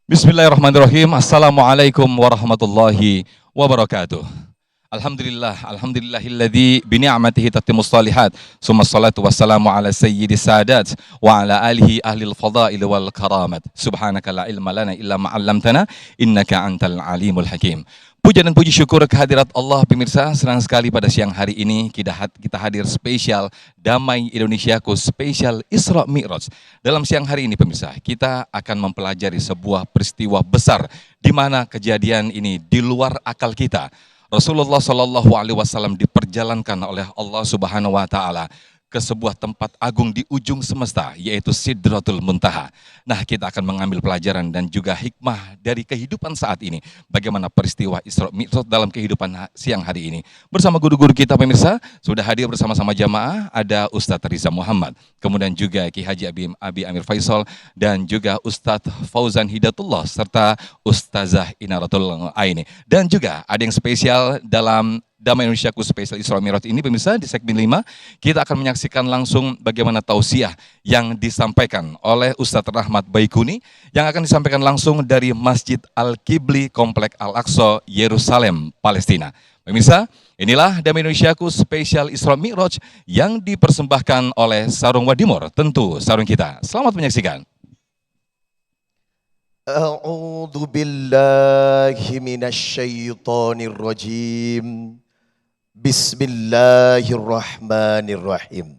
Bismillahirrahmanirrahim. Assalamualaikum warahmatullahi wabarakatuh. Alhamdulillahilladzi bi ni'matihi tatimmus shalihat. Summa shalatu wassalamu ala sayyidis sadat wa ala alihi ahlil fadail wal karamat. Subhanaka la ilma lana illa ma 'allamtana innaka antal alimul hakim. Puja dan puji syukur kehadirat Allah pemirsa, senang sekali pada siang hari ini kita hadir spesial Damai Indonesiaku, spesial Isra Mi'raj. Dalam siang hari ini pemirsa, kita akan mempelajari sebuah peristiwa besar di mana kejadian ini di luar akal kita. Rasulullah Shallallahu Alaihi Wasallam diperjalankan oleh Allah Subhanahu Wa Taala ke sebuah tempat agung di ujung semesta, yaitu Sidratul Muntaha. Nah, kita akan mengambil pelajaran dan juga hikmah dari kehidupan saat ini. Bagaimana peristiwa Isra Mi'raj dalam kehidupan siang hari ini. Bersama guru-guru kita pemirsa, sudah hadir bersama-sama jamaah, ada Ustadz Riza Muhammad, kemudian juga Ki Haji Abi Amir Faisal, dan juga Ustadz Fauzan Hidatullah, serta Ustazah Inaratul Aini. Dan juga ada yang spesial dalam Damai Indonesiaku spesial Isra Mi'raj ini pemirsa, di segmen 5 kita akan menyaksikan langsung bagaimana tausiah yang disampaikan oleh Ustadz Rahmat Baikuni yang akan disampaikan langsung dari Masjid Al-Qibli Komplek Al-Aqsa Yerusalem, Palestina. Pemirsa, inilah Damai Indonesiaku spesial Isra Mi'raj yang dipersembahkan oleh Sarung Wadimor, tentu sarung kita. Selamat menyaksikan. A'udzu billahi minasyaitonir rajim. Bismillahirrahmanirrahim.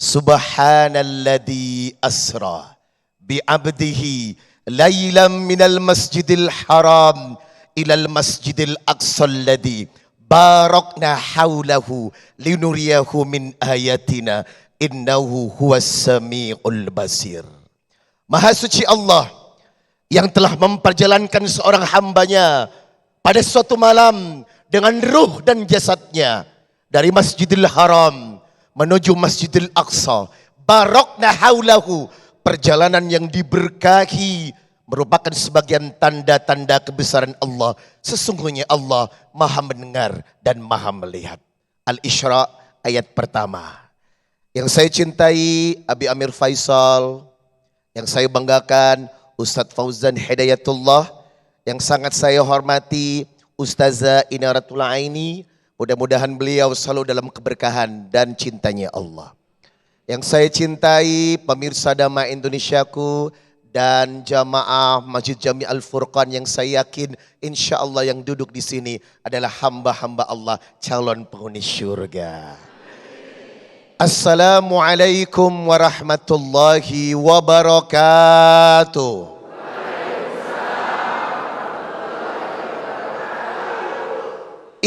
Subhanalladzi asra bi'abdihi lailan minal masjidil haram ilal masjidil aqsa alladzi barakna haulahu linuriyahu min ayatina innahu huwas samiul basir. Maha suci Allah yang telah memperjalankan seorang hambanya pada suatu malam dengan ruh dan jasadnya dari Masjidil Haram menuju Masjidil Aqsa. Barakna haulahu, perjalanan yang diberkahi, merupakan sebagian tanda-tanda kebesaran Allah. Sesungguhnya Allah Maha mendengar dan Maha melihat. Al-Isra ayat pertama. Yang saya cintai Abi Amir Faisal, yang saya banggakan Ustadz Fauzan Hidayatullah, yang sangat saya hormati Ustazah Inaratul Aini. Mudah-mudahan beliau selalu dalam keberkahan dan cintanya Allah. Yang saya cintai pemirsa Damai Indonesiaku dan jamaah Masjid Jami Al-Furqan, yang saya yakin insya Allah yang duduk di sini adalah hamba-hamba Allah, calon penghuni syurga. Assalamualaikum warahmatullahi wabarakatuh.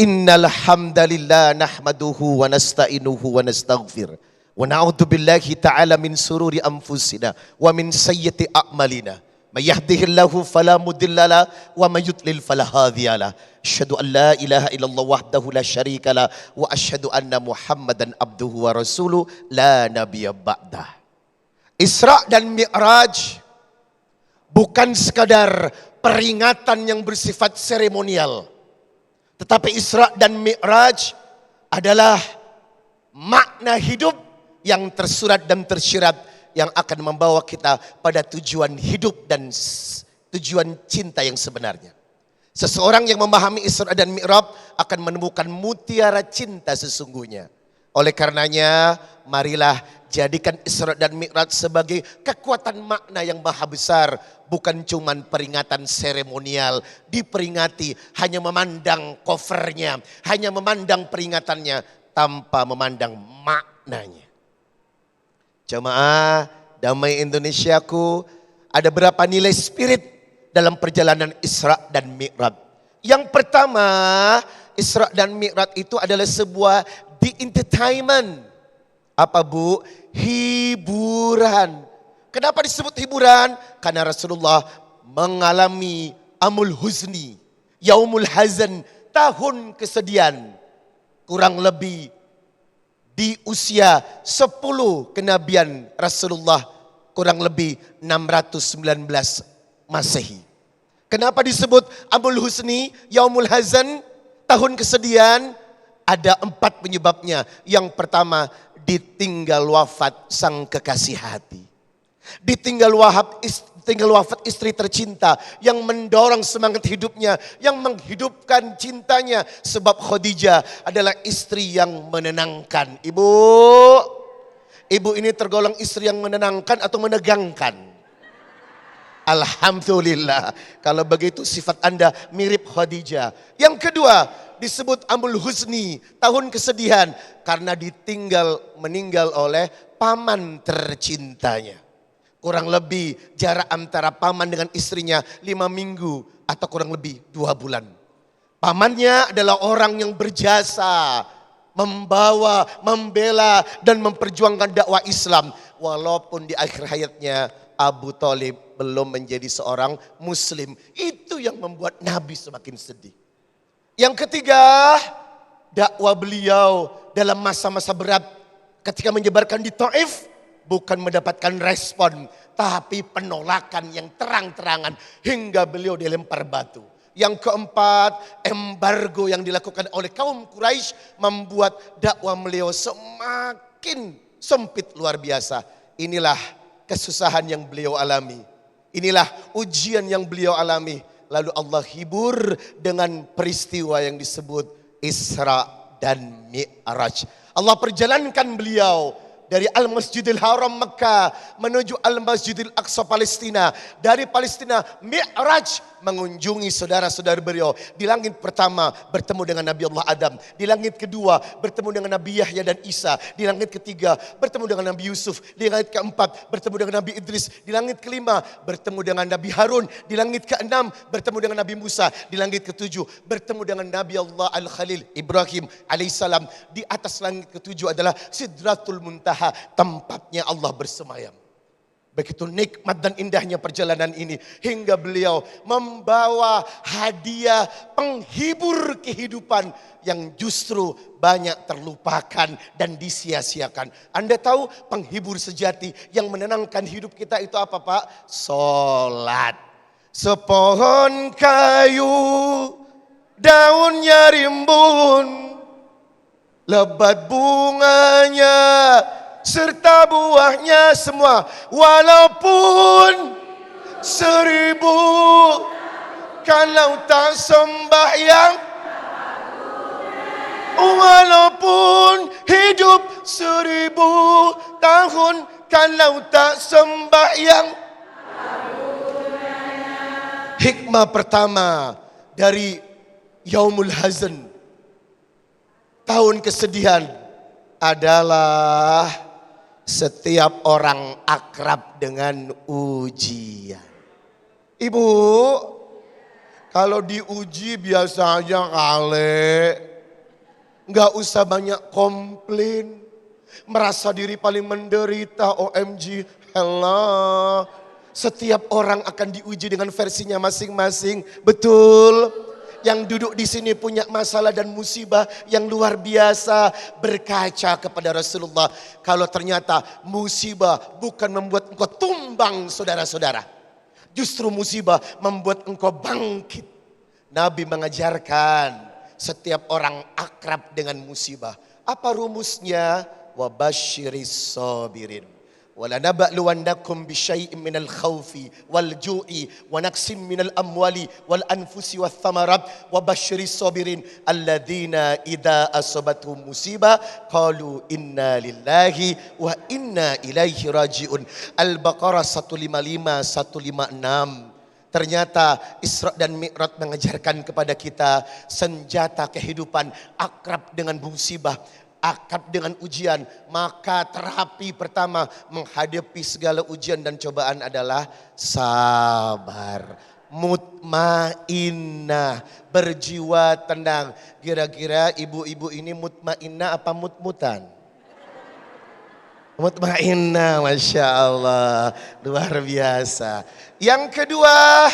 Innal hamdalillah nahmaduhu wa nasta'inuhu wa nastaghfir wa na'udzu billahi ta'ala min sururi anfusina wa min sayyiati a'malina. May yahdihillahu fala mudilla wa may yudlil fala hadiya. Asyhadu an la ilaha illallah wahdahu la syarika la wa asyhadu anna Muhammadan abduhu wa rasuluh la nabiyya ba'dah. Isra dan Mi'raj bukan sekadar peringatan yang bersifat seremonial, tetapi Isra dan Mi'raj adalah makna hidup yang tersurat dan tersirat yang akan membawa kita pada tujuan hidup dan tujuan cinta yang sebenarnya. Seseorang yang memahami Isra dan Mi'raj akan menemukan mutiara cinta sesungguhnya. Oleh karenanya, marilah jadikan Isra dan Mi'raj sebagai kekuatan makna yang maha besar. Bukan cuman peringatan seremonial, diperingati hanya memandang covernya, hanya memandang peringatannya tanpa memandang maknanya. Jamaah Damai Indonesiaku, ada berapa nilai spirit dalam perjalanan Isra dan Mi'raj? Yang pertama, Isra dan Mi'raj itu adalah sebuah entertainment. Apa Bu? Hiburan. Kenapa disebut hiburan? Karena Rasulullah mengalami amul huzni, yaumul hazan, tahun kesedihan, kurang lebih di usia 10 kenabian Rasulullah, kurang lebih 619 Masehi. Kenapa disebut amul huzni, yaumul hazan, tahun kesedihan? Ada 4 penyebabnya. Yang pertama, ditinggal wafat sang kekasih hati. Tinggal wafat istri tercinta yang mendorong semangat hidupnya, yang menghidupkan cintanya. Sebab Khadijah adalah istri yang menenangkan. Ibu ini tergolong istri yang menenangkan atau menegangkan? Alhamdulillah. Kalau begitu sifat Anda mirip Khadijah. Yang kedua, disebut Amul Huzni, tahun kesedihan, karena meninggal oleh paman tercintanya. Kurang lebih jarak antara paman dengan istrinya 5 minggu atau kurang lebih 2 bulan. Pamannya adalah orang yang berjasa, membawa, membela dan memperjuangkan dakwah Islam. Walaupun di akhir hayatnya Abu Thalib belum menjadi seorang muslim. Itu yang membuat Nabi semakin sedih. Yang ketiga, dakwah beliau dalam masa-masa berat ketika menyebarkan di Taif bukan mendapatkan respon, tapi penolakan yang terang-terangan hingga beliau dilempar batu. Yang keempat, embargo yang dilakukan oleh kaum Quraisy membuat dakwah beliau semakin sempit luar biasa. Inilah kesusahan yang beliau alami. Inilah ujian yang beliau alami. Lalu Allah hibur dengan peristiwa yang disebut Isra dan Mi'raj. Allah perjalankan beliau dari Al-Masjidil Haram Mekah menuju Al-Masjidil Aqsa Palestina. Dari Palestina Mi'raj mengunjungi saudara-saudara beliau. Di langit pertama bertemu dengan Nabi Allah Adam. Di langit kedua bertemu dengan Nabi Yahya dan Isa. Di langit ketiga bertemu dengan Nabi Yusuf. Di langit keempat bertemu dengan Nabi Idris. Di langit kelima bertemu dengan Nabi Harun. Di langit keenam bertemu dengan Nabi Musa. Di langit ketujuh bertemu dengan Nabi Allah Al-Khalil Ibrahim alaihissalam. Di atas langit ketujuh adalah Sidratul Muntaha, tempatnya Allah bersemayam. Begitu nikmat dan indahnya perjalanan ini hingga beliau membawa hadiah penghibur kehidupan yang justru banyak terlupakan dan disia-siakan. Anda tahu penghibur sejati yang menenangkan hidup kita itu apa, Pak? Salat. Sepohon kayu daunnya rimbun, lebat bunganya serta buahnya semua, walaupun 1000 kalau tak sembahyang, walaupun hidup 1000 tahun kalau tak sembahyang. Hikmah pertama dari Yaumul Hazan, tahun kesedihan, adalah setiap orang akrab dengan ujian. Ibu, kalau diuji biasa aja kali. Nggak usah banyak komplain. Merasa diri paling menderita, OMG, hello. Setiap orang akan diuji dengan versinya masing-masing. Betul? Yang duduk di sini punya masalah dan musibah yang luar biasa. Berkaca kepada Rasulullah. Kalau ternyata musibah bukan membuat engkau tumbang, saudara-saudara. Justru musibah membuat engkau bangkit. Nabi mengajarkan setiap orang akrab dengan musibah. Apa rumusnya? Wabashiris sabirin. وَلَنَبَأْلُوَنَّكُمْ بِشَيْءٍ مِنَ الْخَوْفِ وَالْجُوعِ وَنَقْصٍ مِنَ الْأَمْوَالِ وَالْأَنْفُسِ وَالثَّمَرَاتِ وَبَشِّرِ الصَّابِرِينَ الَّذِينَ إِذَا أَصَابَتْهُمْ مُصِيبَةٌ قَالُوا إِنَّا لِلَّهِ وَإِنَّا إِلَيْهِ راجعون. Al-Baqarah 155 156. Ternyata Isra dan Mi'raj mengajarkan kepada kita senjata kehidupan akrab dengan musibah, akrab dengan ujian. Maka terapi pertama menghadapi segala ujian dan cobaan adalah sabar. Mutmainnah, berjiwa tenang. Kira-kira ibu-ibu ini mutmainnah apa mutmutan? Mutmainnah, Masya Allah. Luar biasa. Yang kedua,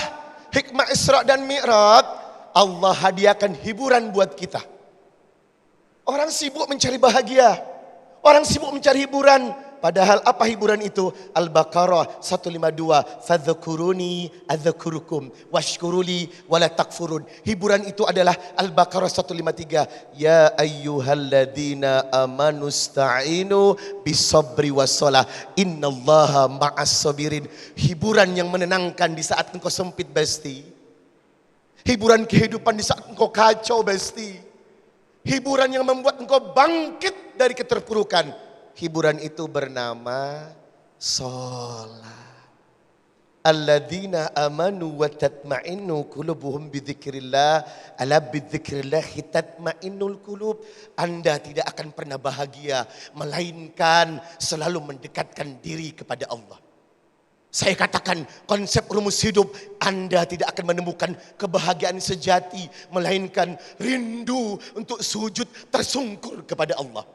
hikmah Isra dan Mi'raj, Allah hadiahkan hiburan buat kita. Orang sibuk mencari bahagia. Orang sibuk mencari hiburan. Padahal apa hiburan itu? Al-Baqarah 152. Fadhkuruni adzkurukum washkuruli wala takfurun. Hiburan itu adalah Al-Baqarah 153. Ya ayyuhalladzina amanu sta'inu bisabri wassalah. Innallaha ma'as sabirin. Hiburan yang menenangkan di saat engkau sempit, Besti. Hiburan kehidupan di saat engkau kacau, Besti. Hiburan yang membuat engkau bangkit dari keterpurukan. Hiburan itu bernama sholat. Alladzina amanu wa tatma'innu qulubuhum bidzikrillah. Ala bidzikrillah tatma'innul qulub. Anda tidak akan pernah bahagia melainkan selalu mendekatkan diri kepada Allah. Saya katakan konsep rumus hidup, Anda tidak akan menemukan kebahagiaan sejati melainkan rindu untuk sujud tersungkur kepada Allah.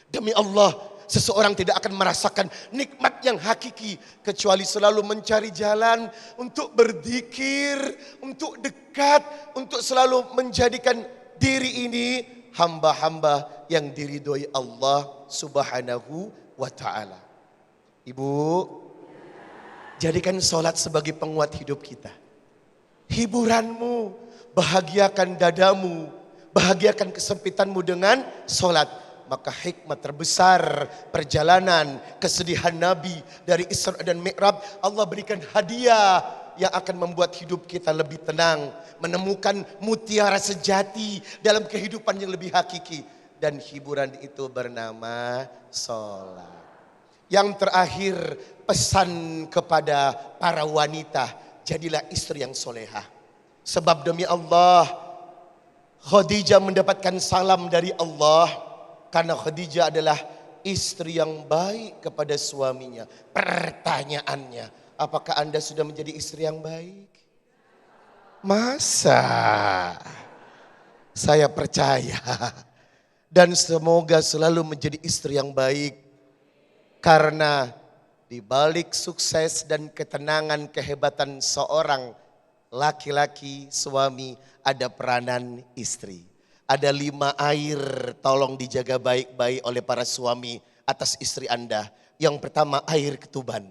Demi Allah, seseorang tidak akan merasakan nikmat yang hakiki kecuali selalu mencari jalan untuk berzikir, untuk dekat, untuk selalu menjadikan diri ini hamba-hamba yang diridhoi Allah Subhanahu wa taala. Ibu, jadikan sholat sebagai penguat hidup kita. Hiburanmu, bahagiakan dadamu, bahagiakan kesempitanmu dengan sholat. Maka hikmah terbesar perjalanan kesedihan Nabi dari Isra dan Mi'raj, Allah berikan hadiah yang akan membuat hidup kita lebih tenang, menemukan mutiara sejati dalam kehidupan yang lebih hakiki. Dan hiburan itu bernama sholat. Yang terakhir, pesan kepada para wanita, jadilah istri yang solehah. Sebab demi Allah, Khadijah mendapatkan salam dari Allah karena Khadijah adalah istri yang baik kepada suaminya. Pertanyaannya, apakah Anda sudah menjadi istri yang baik? Masa? Saya percaya dan semoga selalu menjadi istri yang baik. Karena di balik sukses dan ketenangan kehebatan seorang laki-laki suami ada peranan istri. Ada 5 air tolong dijaga baik-baik oleh para suami atas istri Anda. Yang pertama, air ketuban.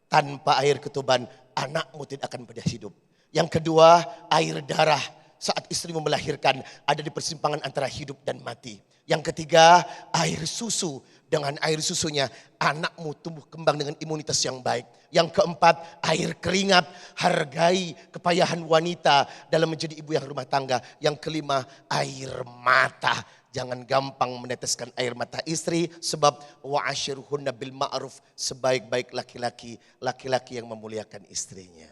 Tanpa air ketuban anakmu tidak akan pernah hidup. Yang kedua, air darah saat istrimu melahirkan ada di persimpangan antara hidup dan mati. Yang ketiga, air susu. Dengan air susunya anakmu tumbuh kembang dengan imunitas yang baik. Yang keempat, air keringat. Hargai kepayahan wanita dalam menjadi ibu yang rumah tangga. Yang kelima, air mata. Jangan gampang meneteskan air mata istri. Sebab wa'ashiruhunna bil ma'ruf. Sebaik-baik laki-laki, laki-laki yang memuliakan istrinya.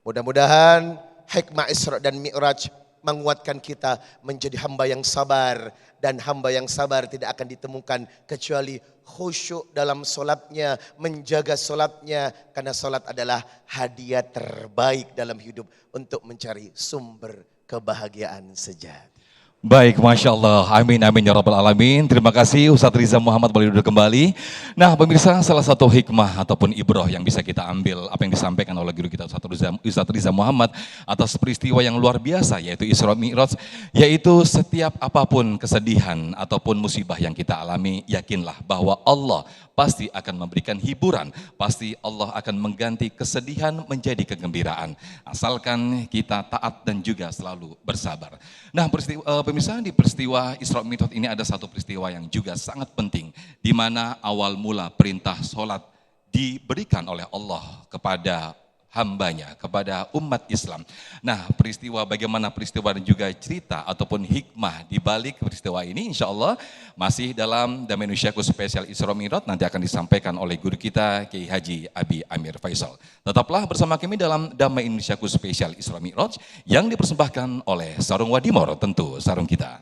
Mudah-mudahan hikmah Isra dan Mi'raj menguatkan kita menjadi hamba yang sabar. Dan hamba yang sabar tidak akan ditemukan kecuali khusyuk dalam solatnya, menjaga solatnya. Karena solat adalah hadiah terbaik dalam hidup untuk mencari sumber kebahagiaan sejati. Baik, Masya Allah. Amin, amin ya Rabbal Alamin. Terima kasih Ustadz Riza Muhammad boleh duduk kembali. Nah pemirsa, salah satu hikmah ataupun ibroh yang bisa kita ambil apa yang disampaikan oleh guru kita Ustadz Riza Muhammad atas peristiwa yang luar biasa yaitu Isra Mi'raj, yaitu setiap apapun kesedihan ataupun musibah yang kita alami, yakinlah bahwa Allah pasti akan memberikan hiburan, pasti Allah akan mengganti kesedihan menjadi kegembiraan. Asalkan kita taat dan juga selalu bersabar. Nah pemirsa, di peristiwa Isra Mi'raj ini ada satu peristiwa yang juga sangat penting, di mana awal mula perintah sholat diberikan oleh Allah kepada hambanya, kepada umat Islam. Nah bagaimana peristiwa dan juga cerita ataupun hikmah di balik peristiwa ini, insya Allah masih dalam Damai Indonesiaku spesial Isra Mi'raj, nanti akan disampaikan oleh guru kita Kiai Haji Abi Amir Faisal. Tetaplah bersama kami dalam Damai Indonesiaku spesial Isra Mi'raj yang dipersembahkan oleh Sarung Wadimor, tentu sarung kita.